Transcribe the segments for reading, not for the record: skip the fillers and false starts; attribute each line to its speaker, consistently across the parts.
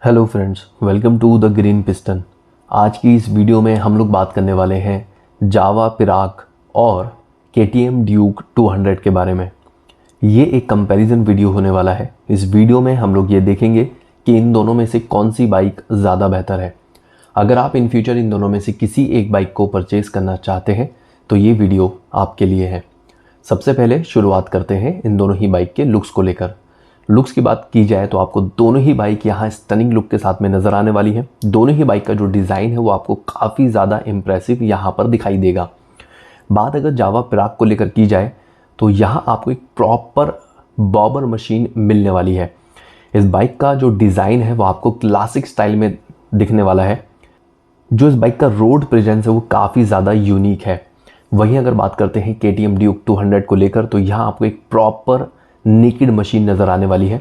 Speaker 1: Hello friends, welcome to the Green Piston. आज की इस वीडियो में हम लोग बात करने वाले हैं जावा पिराक और KTM ड्यूक 200 के बारे में। ये एक कंपैरिजन वीडियो होने वाला है। इस वीडियो में हम लोग ये देखेंगे कि इन दोनों में से कौन सी बाइक ज़्यादा बेहतर है। अगर आप इन फ्यूचर इन दोनों में से किसी एक बाइक को परचेज़ करना चाहते हैं तो ये वीडियो आपके लिए है। सबसे पहले शुरुआत करते हैं इन दोनों ही बाइक के लुक्स को लेकर। लुक्स की बात की जाए तो आपको दोनों ही बाइक यहाँ स्टनिंग लुक के साथ में नज़र आने वाली है। दोनों ही बाइक का जो डिज़ाइन है वो आपको काफ़ी ज़्यादा इम्प्रेसिव यहाँ पर दिखाई देगा। बात अगर जावा पिराक को लेकर की जाए तो यहाँ आपको एक प्रॉपर बॉबर मशीन मिलने वाली है। इस बाइक का जो डिज़ाइन है वो आपको क्लासिक स्टाइल में दिखने वाला है। जो इस बाइक का रोड प्रेजेंस है वो काफ़ी ज़्यादा यूनिक है। वहीं अगर बात करते हैं KTM ड्यूक 200 को लेकर तो यहाँ आपको एक प्रॉपर नेकेड मशीन नज़र आने वाली है।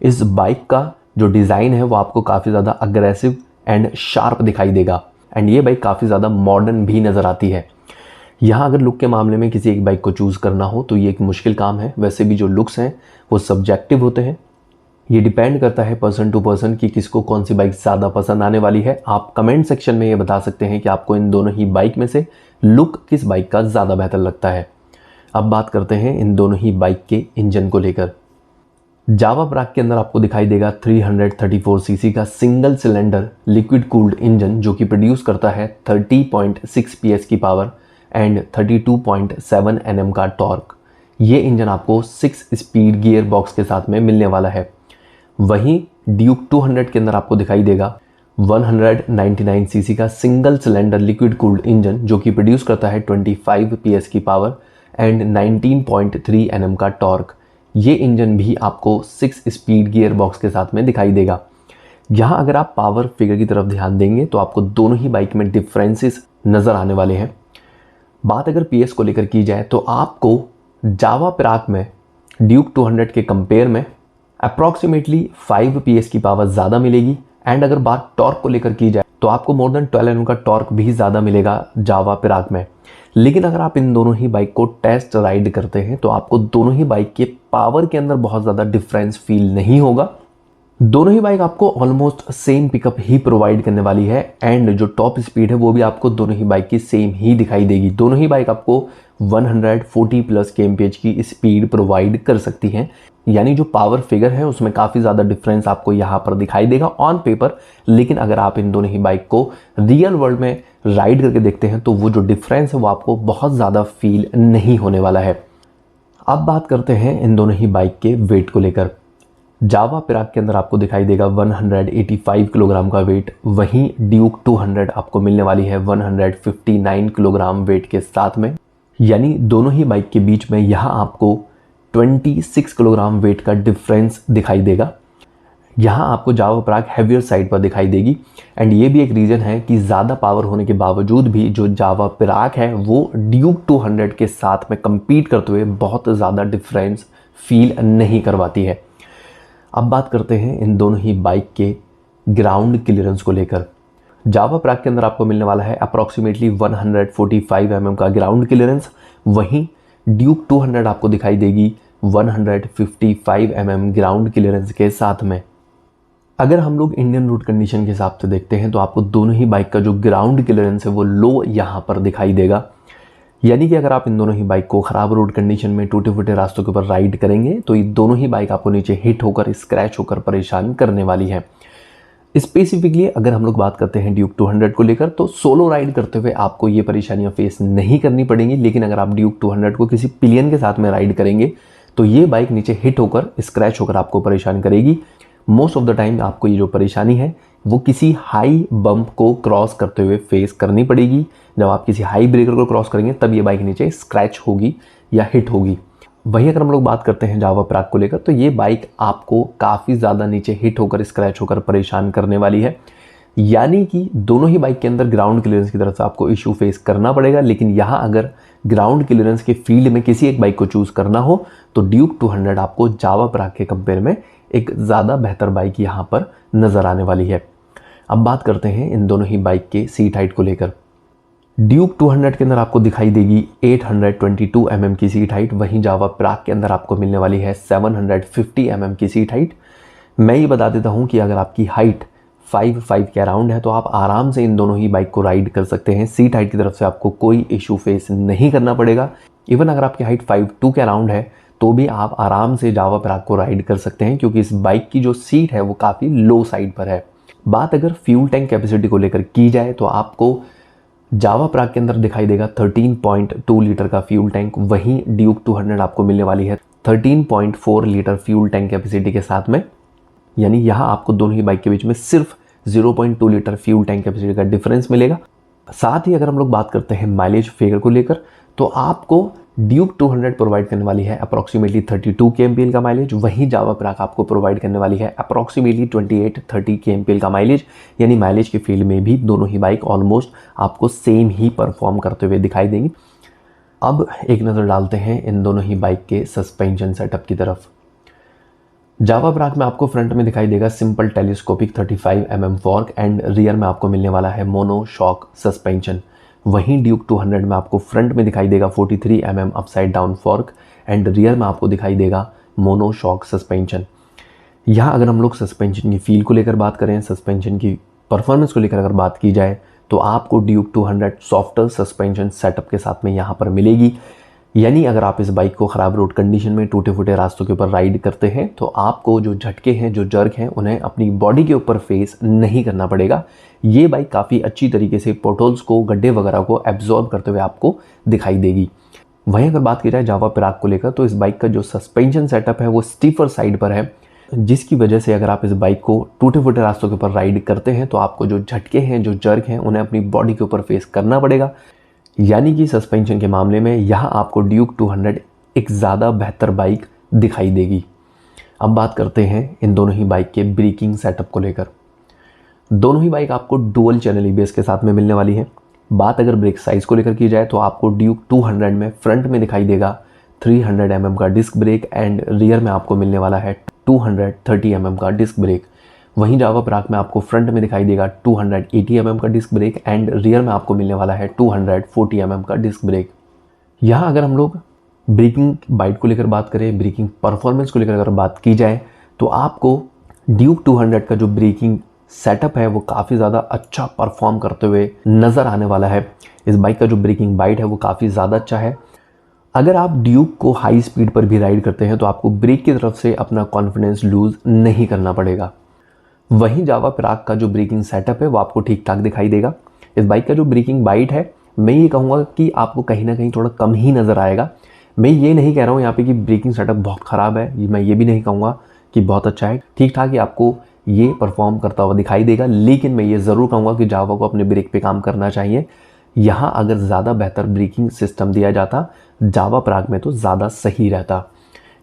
Speaker 1: इस बाइक का जो डिज़ाइन है वो आपको काफ़ी ज़्यादा अग्रेसिव एंड शार्प दिखाई देगा एंड ये बाइक काफ़ी ज़्यादा मॉडर्न भी नज़र आती है। यहाँ अगर लुक के मामले में किसी एक बाइक को चूज़ करना हो तो ये एक मुश्किल काम है। वैसे भी जो लुक्स हैं वो सब्जेक्टिव होते हैं। ये डिपेंड करता है पर्सन टू पर्सन कि किसको कौन सी बाइक ज़्यादा पसंद आने वाली है। आप कमेंट सेक्शन में ये बता सकते हैं कि आपको इन दोनों ही बाइक में से लुक किस बाइक का ज़्यादा बेहतर लगता है। अब बात करते हैं इन दोनों ही बाइक के इंजन को लेकर। जावा पिराक के अंदर आपको दिखाई देगा 334 सीसी का single cylinder liquid cooled engine जो कि प्रोड्यूस करता है 30.6 PS की पावर एंड 32.7 Nm का टॉर्क। ये इंजन आपको 6 स्पीड गियर बॉक्स के साथ में मिलने वाला है। वहीं ड्यूक 200 के अंदर आपको दिखाई देगा 199 सीसी का single cylinder liquid cooled engine जो कि प्रोड्यूस करता है 25 PS की पावर एंड 19.3 Nm का टॉर्क। ये इंजन भी आपको 6 स्पीड गियर बॉक्स के साथ में दिखाई देगा। यहाँ अगर आप पावर फिगर की तरफ ध्यान देंगे तो आपको दोनों ही बाइक में डिफरेंसेस नज़र आने वाले हैं। बात अगर PS को लेकर की जाए तो आपको जावा पिराक में ड्यूक 200 के कंपेयर में अप्रॉक्सीमेटली 5 PS की पावर ज़्यादा मिलेगी एंड अगर बात टॉर्क को लेकर की जाए तो आपको मोर देन 12 Nm का टॉर्क भी ज़्यादा मिलेगा जावा पिराक में। लेकिन अगर आप इन दोनों ही बाइक को टेस्ट राइड करते हैं तो आपको दोनों ही बाइक के पावर के अंदर बहुत ज़्यादा डिफरेंस फील नहीं होगा। दोनों ही बाइक आपको ऑलमोस्ट सेम पिकअप ही प्रोवाइड करने वाली है एंड जो टॉप स्पीड है वो भी आपको दोनों ही बाइक की सेम ही दिखाई देगी। दोनों ही बाइक आपको 140+ kmph की स्पीड प्रोवाइड कर सकती हैं। यानी जो पावर फिगर है उसमें काफ़ी ज़्यादा डिफरेंस आपको यहाँ पर दिखाई देगा ऑन पेपर। लेकिन अगर आप इन दोनों ही बाइक को रियल वर्ल्ड में राइड करके देखते हैं तो वो जो डिफरेंस है वो आपको बहुत ज़्यादा फील नहीं होने वाला है। अब बात करते हैं इन दोनों ही बाइक के वेट को लेकर। जावा पिराक के अंदर आपको दिखाई देगा 185 किलोग्राम का वेट। वहीं ड्यूक 200 आपको मिलने वाली है 159 किलोग्राम वेट के साथ में। यानी दोनों ही बाइक के बीच में यहाँ आपको 26 किलोग्राम वेट का डिफरेंस दिखाई देगा। यहाँ आपको जावा पिराक हैवियर साइड पर दिखाई देगी एंड ये भी एक रीज़न है कि ज़्यादा पावर होने के बावजूद भी जो जावा पिराक है वो ड्यूक 200 के साथ में compete करते हुए बहुत ज़्यादा डिफरेंस फील नहीं करवाती है। अब बात करते हैं इन दोनों ही बाइक के ग्राउंड क्लियरेंस को लेकर। जावा पिराक के अंदर आपको मिलने वाला है अप्रॉक्सीमेटली 145 mm का ग्राउंड क्लियरेंस। वहीं ड्यूक 200 आपको दिखाई देगी 155 mm ग्राउंड क्लियरेंस के साथ में। अगर हम लोग इंडियन रोड कंडीशन के हिसाब से देखते हैं तो आपको दोनों ही बाइक का जो ग्राउंड क्लियरेंस है वो लो यहाँ पर दिखाई देगा। यानी कि अगर आप इन दोनों ही बाइक को ख़राब रोड कंडीशन में टूटे फूटे रास्तों के ऊपर राइड करेंगे तो ये दोनों ही बाइक आपको नीचे हिट होकर स्क्रैच होकर परेशान करने वाली है। स्पेसिफिकली अगर हम लोग बात करते हैं ड्यूक 200 को लेकर तो सोलो राइड करते हुए आपको ये परेशानियां फेस नहीं करनी पड़ेंगी। लेकिन अगर आप ड्यूक 200 को किसी पिलियन के साथ में राइड करेंगे तो ये बाइक नीचे हिट होकर स्क्रैच होकर आपको परेशान करेगी। मोस्ट ऑफ द टाइम आपको ये जो परेशानी है वो किसी हाई बम्प को क्रॉस करते हुए फेस करनी पड़ेगी। जब आप किसी हाई ब्रेकर को क्रॉस करेंगे तब ये बाइक नीचे स्क्रैच होगी या हिट होगी। वहीं अगर हम लोग बात करते हैं जावा पिराक को लेकर तो ये बाइक आपको काफ़ी ज़्यादा नीचे हिट होकर स्क्रैच होकर परेशान करने वाली है। यानी कि दोनों ही बाइक के अंदर ग्राउंड क्लियरेंस की तरफ से आपको इशू फेस करना पड़ेगा। लेकिन यहाँ अगर ग्राउंड क्लियरेंस के फील्ड में किसी एक बाइक को चूज़ करना हो तो ड्यूक 200 आपको जावा पिराक के कंपेयर में एक ज़्यादा बेहतर बाइक यहाँ पर नज़र आने वाली है। अब बात करते हैं इन दोनों ही बाइक के सीट हाइट को लेकर। ड्यूक 200 के अंदर आपको दिखाई देगी 822 mm की सीट हाइट। वहीं जावा पिराक के अंदर आपको मिलने वाली है 750 mm की सीट हाइट। मैं ये बता देता हूँ कि अगर आपकी हाइट 5.5 के अराउंड है, तो आप आराम से इन दोनों ही बाइक को राइड कर सकते हैं। सीट हाइट की तरफ से आपको कोई इशू फेस नहीं करना पड़ेगा। इवन अगर आपकी हाइट 5'2" के अराउंड है तो भी आप आराम से जावा पिराग को राइड कर सकते हैं, क्योंकि इस बाइक की जो सीट है वो काफ़ी लो साइड पर है। बात अगर फ्यूल टैंक कैपेसिटी को लेकर की जाए तो आपको जावा पिराग के अंदर दिखाई देगा 13.2 लीटर का फ्यूल टैंक। वहीं ड्यूक 200 आपको मिलने वाली है 13.4 लीटर फ्यूल टैंक कैपेसिटी के साथ में। यानी यहाँ आपको दोनों ही बाइक के बीच में सिर्फ 0.2 लीटर फ्यूल टैंक कैपेसिटी का डिफरेंस मिलेगा। साथ ही अगर हम लोग बात करते हैं माइलेज फिगर को लेकर, तो आपको ड्यूक 200 प्रोवाइड करने वाली है अप्रॉक्सीमेटली 32 kmpl का माइलेज। वहीं जावा पिराग आपको प्रोवाइड करने वाली है अप्रॉक्सीमेटली 28-30 kmpl का माइलेज। यानी माइलेज के फील्ड में भी दोनों ही बाइक ऑलमोस्ट आपको सेम ही परफॉर्म करते हुए दिखाई देंगी। अब एक नज़र डालते हैं इन दोनों ही बाइक के सस्पेंशन सेटअप की तरफ। जावा पिराग में आपको फ्रंट में दिखाई देगा simple telescopic 35 mm fork and rear में आपको मिलने वाला है मोनो शॉक सस्पेंशन। वहीं ड्यूक 200 में आपको फ्रंट में दिखाई देगा 43 mm upside down fork and rear में आपको दिखाई देगा मोनो शॉक सस्पेंशन। यहाँ अगर हम लोग सस्पेंशन की फील को लेकर बात करें, सस्पेंशन की परफॉर्मेंस को लेकर अगर बात की जाए, तो आपको ड्यूक 200 सॉफ्टर सस्पेंशन सेटअप के साथ में यहाँ पर मिलेगी। यानी अगर आप इस बाइक को ख़राब रोड कंडीशन में टूटे फूटे रास्तों के ऊपर राइड करते हैं तो आपको जो झटके हैं, जो जर्क हैं, उन्हें अपनी बॉडी के ऊपर फेस नहीं करना पड़ेगा। ये बाइक काफ़ी अच्छी तरीके से पोटोल्स को, गड्ढे वगैरह को एब्जॉर्ब करते हुए आपको दिखाई देगी। वहीं अगर बात की जाए जावा पिराग को लेकर, तो इस बाइक का जो सस्पेंशन सेटअप है वो स्टीफर साइड पर है, जिसकी वजह से अगर आप इस बाइक को टूटे फूटे रास्तों के ऊपर राइड करते हैं तो आपको जो झटके हैं, जो जर्क हैं, उन्हें अपनी बॉडी के ऊपर फेस करना पड़ेगा। यानी कि सस्पेंशन के मामले में यहाँ आपको ड्यूक 200 एक ज़्यादा बेहतर बाइक दिखाई देगी। अब बात करते हैं इन दोनों ही बाइक के ब्रेकिंग सेटअप को लेकर। दोनों ही बाइक आपको डुअल चैनल EBS के साथ में मिलने वाली है। बात अगर ब्रेक साइज़ को लेकर की जाए तो आपको ड्यूक 200 में फ्रंट में दिखाई देगा 300 mm का डिस्क ब्रेक एंड रियर में आपको मिलने वाला है 230 mm का डिस्क ब्रेक। वहीं जावा पिराग में आपको फ्रंट में दिखाई देगा 280 mm का डिस्क ब्रेक एंड रियर में आपको मिलने वाला है 240 mm का डिस्क ब्रेक। यहाँ अगर हम लोग ब्रेकिंग बाइट को लेकर बात करें, ब्रेकिंग परफॉर्मेंस को लेकर अगर बात की जाए, तो आपको ड्यूक 200 का जो ब्रेकिंग सेटअप है वो काफ़ी ज़्यादा अच्छा परफॉर्म करते हुए नज़र आने वाला है। इस बाइक का जो ब्रेकिंग बाइट है वो काफ़ी ज़्यादा अच्छा है। अगर आप ड्यूक को हाई स्पीड पर भी राइड करते हैं तो आपको ब्रेक की तरफ से अपना कॉन्फिडेंस लूज़ नहीं करना पड़ेगा। वहीं जावा पिराग का जो ब्रेकिंग सेटअप है वो आपको ठीक ठाक दिखाई देगा। इस बाइक का जो ब्रेकिंग बाइट है, मैं ये कहूँगा कि आपको कहीं ना कहीं थोड़ा कम ही नज़र आएगा। मैं ये नहीं कह रहा हूँ यहाँ पे कि ब्रेकिंग सेटअप बहुत ख़राब है, मैं ये भी नहीं कहूँगा कि बहुत अच्छा है। ठीक ठाक ही आपको ये परफॉर्म करता हुआ दिखाई देगा, लेकिन मैं ये ज़रूर कहूँगा कि जावा को अपने ब्रेक पे काम करना चाहिए। यहाँ अगर ज़्यादा बेहतर ब्रेकिंग सिस्टम दिया जाता जावा पिराग में तो ज़्यादा सही रहता।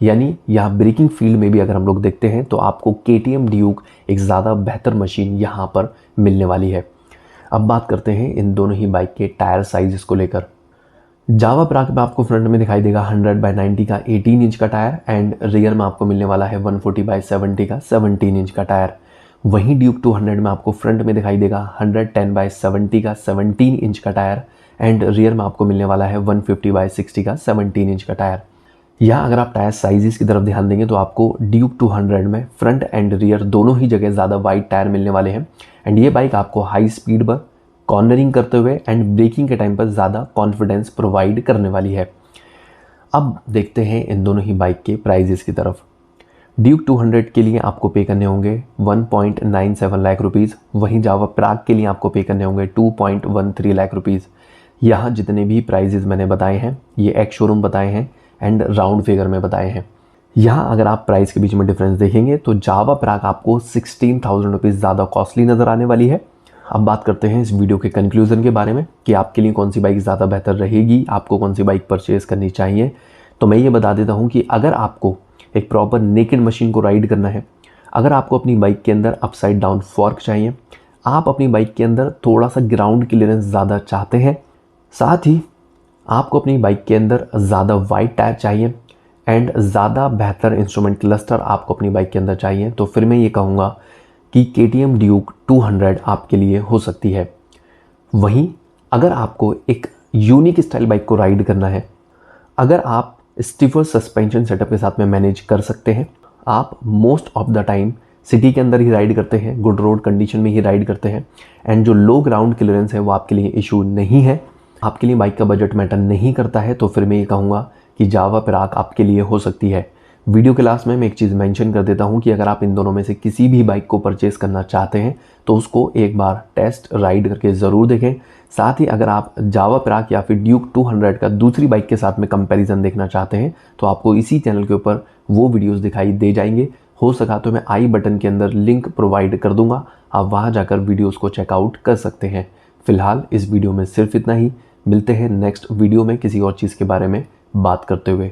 Speaker 1: यानी यहाँ ब्रेकिंग फील्ड में भी अगर हम लोग देखते हैं तो आपको KTM ड्यूक एक ज़्यादा बेहतर मशीन यहाँ पर मिलने वाली है। अब बात करते हैं इन दोनों ही बाइक के टायर साइज़ को लेकर। जावा पिराग में आपको फ्रंट में दिखाई देगा 100/90 का 18 इंच का टायर एंड रियर में आपको मिलने वाला है 140/70 का 17 इंच का टायर। वहीं ड्यूक 200 में आपको फ्रंट में दिखाई देगा 110/70 का 17 इंच का टायर एंड रियर में आपको मिलने वाला है 150/60 का 17 इंच का टायर। यहाँ अगर आप टायर साइज़ की तरफ ध्यान देंगे तो आपको ड्यूक 200 में फ्रंट एंड रियर दोनों ही जगह ज़्यादा वाइड टायर मिलने वाले हैं एंड ये बाइक आपको हाई स्पीड पर कॉर्नरिंग करते हुए एंड ब्रेकिंग के टाइम पर ज़्यादा कॉन्फिडेंस प्रोवाइड करने वाली है। अब देखते हैं इन दोनों ही बाइक के प्राइजेस की तरफ। ड्यूक 200 के लिए आपको पे करने होंगे 1.97 लाख रुपीज़। वहीं जावा पिराग के लिए आपको पे करने होंगे 2.13 लाख रुपीज़। यहाँ जितने भी प्राइजेस मैंने बताए हैं ये एक्स शोरूम बताए हैं एंड राउंड फिगर में बताए हैं। यहाँ अगर आप प्राइस के बीच में डिफरेंस देखेंगे तो जावा पिराग आपको 16,000 रुपीज़ ज़्यादा कॉस्टली नज़र आने वाली है। अब बात करते हैं इस वीडियो के कंक्लूजन के बारे में कि आपके लिए कौन सी बाइक ज़्यादा बेहतर रहेगी, आपको कौन सी बाइक परचेज़ करनी चाहिए। तो मैं ये बता देता हूँ कि अगर आपको एक प्रॉपर नेकेड मशीन को राइड करना है, अगर आपको अपनी बाइक के अंदर अपसाइड डाउन फॉर्क चाहिए, आप अपनी बाइक के अंदर थोड़ा सा ग्राउंड क्लियरेंस ज़्यादा चाहते हैं, साथ ही आपको अपनी बाइक के अंदर ज़्यादा वाइड टायर चाहिए एंड ज़्यादा बेहतर इंस्ट्रूमेंट क्लस्टर आपको अपनी बाइक के अंदर चाहिए, तो फिर मैं ये कहूँगा कि KTM ड्यूक 200 आपके लिए हो सकती है। वहीं अगर आपको एक यूनिक स्टाइल बाइक को राइड करना है, अगर आप स्टीफर सस्पेंशन सेटअप के साथ में मैनेज कर सकते हैं, आप most of the time city के अंदर ही राइड करते हैं, गुड रोड कंडीशन में ही राइड करते हैं एंड जो लो ग्राउंड क्लियरेंस है वो आपके लिए इशू नहीं है, आपके लिए बाइक का बजट मैटर नहीं करता है, तो फिर मैं ये कहूँगा कि जावा पिराक आपके लिए हो सकती है। वीडियो के लास्ट में मैं एक चीज़ मेंशन कर देता हूँ कि अगर आप इन दोनों में से किसी भी बाइक को परचेज़ करना चाहते हैं तो उसको एक बार टेस्ट राइड करके ज़रूर देखें। साथ ही अगर आप जावा पिराक या फिर ड्यूक 200 का दूसरी बाइक के साथ में कंपैरिजन देखना चाहते हैं तो आपको इसी चैनल के ऊपर वो वीडियोस दिखाई दे जाएंगे। हो सका तो मैं आई बटन के अंदर लिंक प्रोवाइड कर दूंगा, आप वहाँ जाकर वीडियोस को चेकआउट कर सकते हैं। फिलहाल इस वीडियो में सिर्फ इतना ही। मिलते हैं नेक्स्ट वीडियो में किसी और चीज़ के बारे में बात करते हुए।